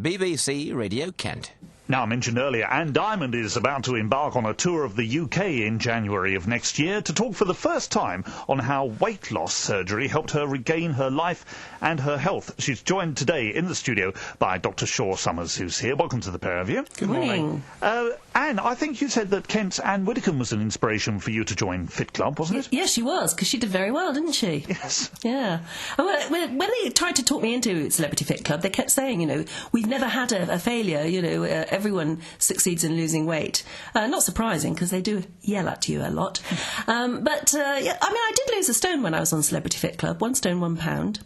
BBC Radio Kent. Now, I mentioned earlier, Anne Diamond is about to embark on a tour of the UK in January of next year to talk for the first time on how weight loss surgery helped her regain her life and her health. She's joined today in the studio by Dr. Shaw Summers, who's here. Welcome to the pair of you. Good morning. Anne, I think you said that Kent's Anne Widdecombe was an inspiration for you to join Fit Club, wasn't it? Yes, she was, because she did very well, didn't she? Yes. Yeah. When they tried to talk me into Celebrity Fit Club, they kept saying, we've never had a failure, everyone succeeds in losing weight. Not surprising, because they do yell at you a lot. I did lose a stone when I was on Celebrity Fit Club, 1 stone, 1 pound.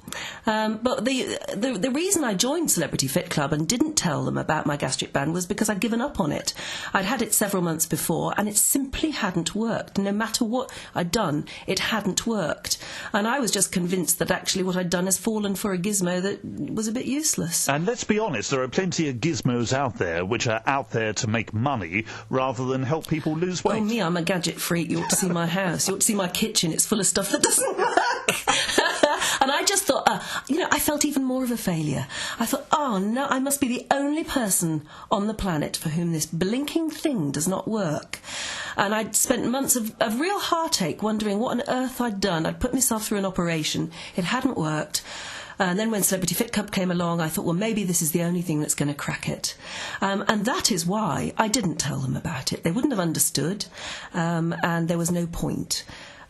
But the reason I joined Celebrity Fit Club and didn't tell them about my gastric band was because I'd given up on it. I'd had it several months before, and it simply hadn't worked. No matter what I'd done, it hadn't worked. And I was just convinced that actually what I'd done has fallen for a gizmo that was a bit useless. And let's be honest, there are plenty of gizmos out there which are out there to make money rather than help people lose weight. Oh, me, I'm a gadget freak. You ought to see my house. You ought to see my kitchen. It's full of stuff that doesn't work. And I just thought, I felt even more of a failure. I thought, oh no, I must be the only person on the planet for whom this blinking thing does not work. And I'd spent months of real heartache wondering what on earth I'd done. I'd put myself through an operation. It hadn't worked. And then when Celebrity Fit Club came along, I thought, well, maybe this is the only thing that's going to crack it. And that is why I didn't tell them about it. They wouldn't have understood, and there was no point.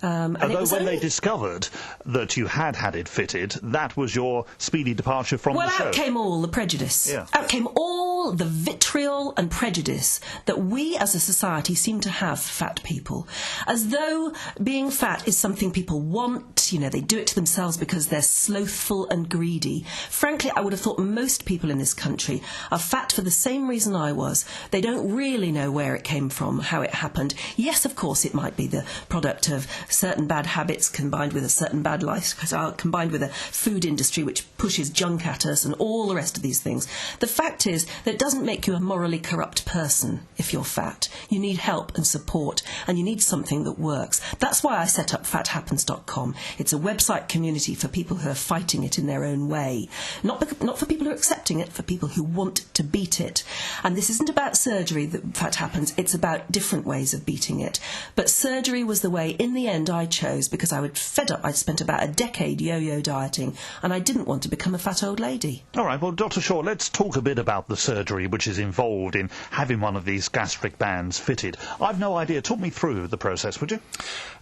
Although when they discovered that you had it fitted, that was your speedy departure from the show. Well, out came all the prejudice. Yeah. Out came all the vitriol and prejudice that we as a society seem to have for fat people. As though being fat is something people want, they do it to themselves because they're slothful and greedy. Frankly, I would have thought most people in this country are fat for the same reason I was. They don't really know where it came from, how it happened. Yes, of course, it might be the product of certain bad habits combined with a certain bad lifestyle, combined with a food industry which pushes junk at us and all the rest of these things. The fact is that it doesn't make you a morally corrupt person if you're fat. You need help and support, and you need something that works. That's why I set up fathappens.com. It's a website community for people who are fighting it in their own way. Not for people who are accepting it, for people who want to beat it. And this isn't about surgery that Fat Happens, it's about different ways of beating it. But surgery was the way, in the end, I chose, because I was fed up. I'd spent about a decade yo-yo dieting, and I didn't want to become a fat old lady. All right, well, Dr. Shaw, let's talk a bit about the surgery which is involved in having one of these gastric bands fitted. I've no idea. Talk me through the process, would you?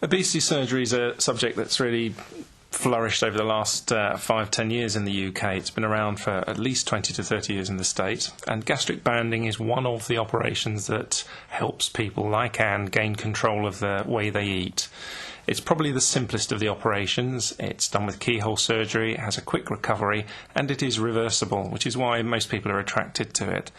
Obesity surgery is a subject that's really flourished over the last 5-10 years in the UK. It's been around for at least 20 to 30 years in the States, and gastric banding is one of the operations that helps people like Anne gain control of the way they eat. It's probably the simplest of the operations. It's done with keyhole surgery, it has a quick recovery, and it is reversible, which is why most people are attracted to it.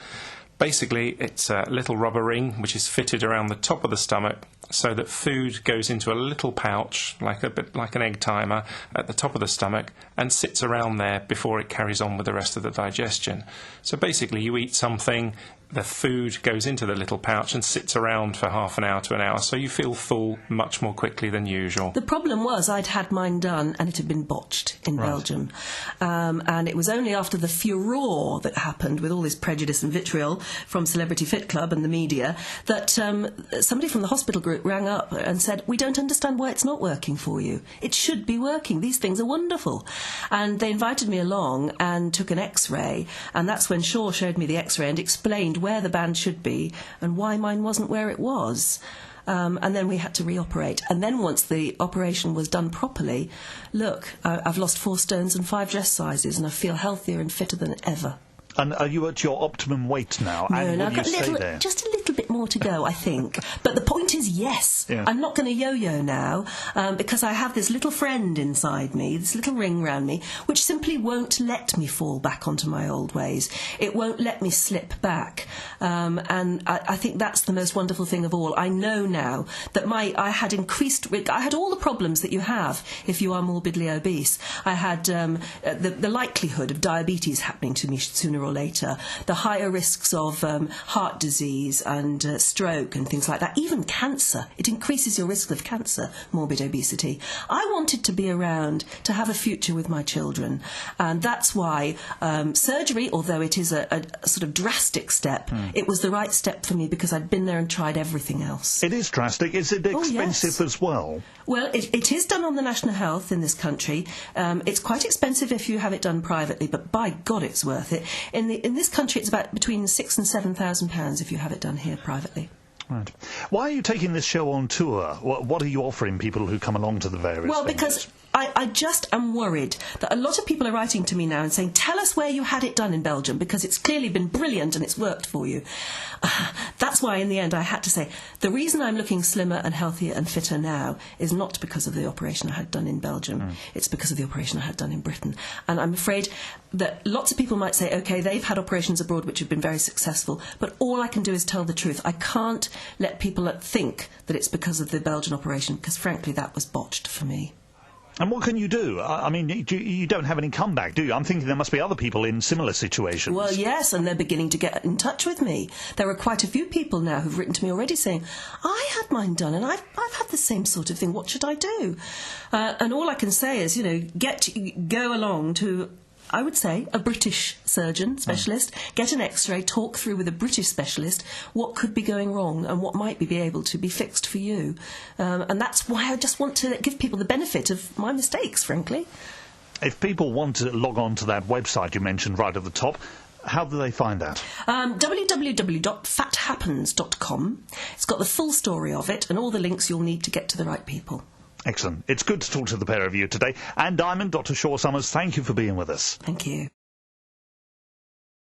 Basically, it's a little rubber ring which is fitted around the top of the stomach so that food goes into a little pouch, like an egg timer, at the top of the stomach and sits around there before it carries on with the rest of the digestion. So basically, you eat something, the food goes into the little pouch and sits around for half an hour to an hour, so you feel full much more quickly than usual. The problem was I'd had mine done and it had been botched in Belgium. And it was only after the furore that happened with all this prejudice and vitriol from Celebrity Fit Club and the media that somebody from the hospital group rang up and said, we don't understand why it's not working for you. It should be working. These things are wonderful. And they invited me along and took an X-ray, and that's when Shaw showed me the X-ray and explained where the band should be and why mine wasn't where it was. And then we had to reoperate. And then once the operation was done properly, look, I've lost 4 stones and 5 dress sizes, and I feel healthier and fitter than ever. And are you at your optimum weight now? No, and I've got just a little bit more to go, I think. But the point is, yes, I'm not going to yo-yo now because I have this little friend inside me, this little ring round me, which simply won't let me fall back onto my old ways. It won't let me slip back. And I think that's the most wonderful thing of all. I know now that I had all the problems that you have if you are morbidly obese. I had the likelihood of diabetes happening to me sooner or later, the higher risks of heart disease and and stroke and things like that, even cancer. It increases your risk of cancer, morbid obesity. I wanted to be around to have a future with my children, and that's why surgery, although it is a sort of drastic step, it was the right step for me because I'd been there and tried everything else. It is drastic. Is it expensive as well? Well, it is done on the National Health in this country. It's quite expensive if you have it done privately, but by God, it's worth it. In this country, it's about between £6,000 and £7,000 if you have it done here privately. Right. Why are you taking this show on tour? What are you offering people who come along to the various Well, venues? because I just am worried that a lot of people are writing to me now and saying, tell us where you had it done in Belgium, because it's clearly been brilliant and it's worked for you. That's why in the end I had to say, the reason I'm looking slimmer and healthier and fitter now is not because of the operation I had done in Belgium. It's because of the operation I had done in Britain. And I'm afraid that lots of people might say, OK, they've had operations abroad which have been very successful, but all I can do is tell the truth. I can't let people think that it's because of the Belgian operation, because frankly that was botched for me. And what can you do? I mean, you don't have any comeback, do you? I'm thinking there must be other people in similar situations. Well, yes, and they're beginning to get in touch with me. There are quite a few people now who've written to me already saying, I had mine done and I've had the same sort of thing. What should I do? And all I can say is, go along to, I would say, a British surgeon specialist, get an X-ray, talk through with a British specialist what could be going wrong and what might be able to be fixed for you. And that's why I just want to give people the benefit of my mistakes, frankly. If people want to log on to that website you mentioned right at the top, how do they find that? www.fathappens.com. It's got the full story of it and all the links you'll need to get to the right people. Excellent. It's good to talk to the pair of you today. Anne Diamond, Dr. Shaw Summers, thank you for being with us. Thank you.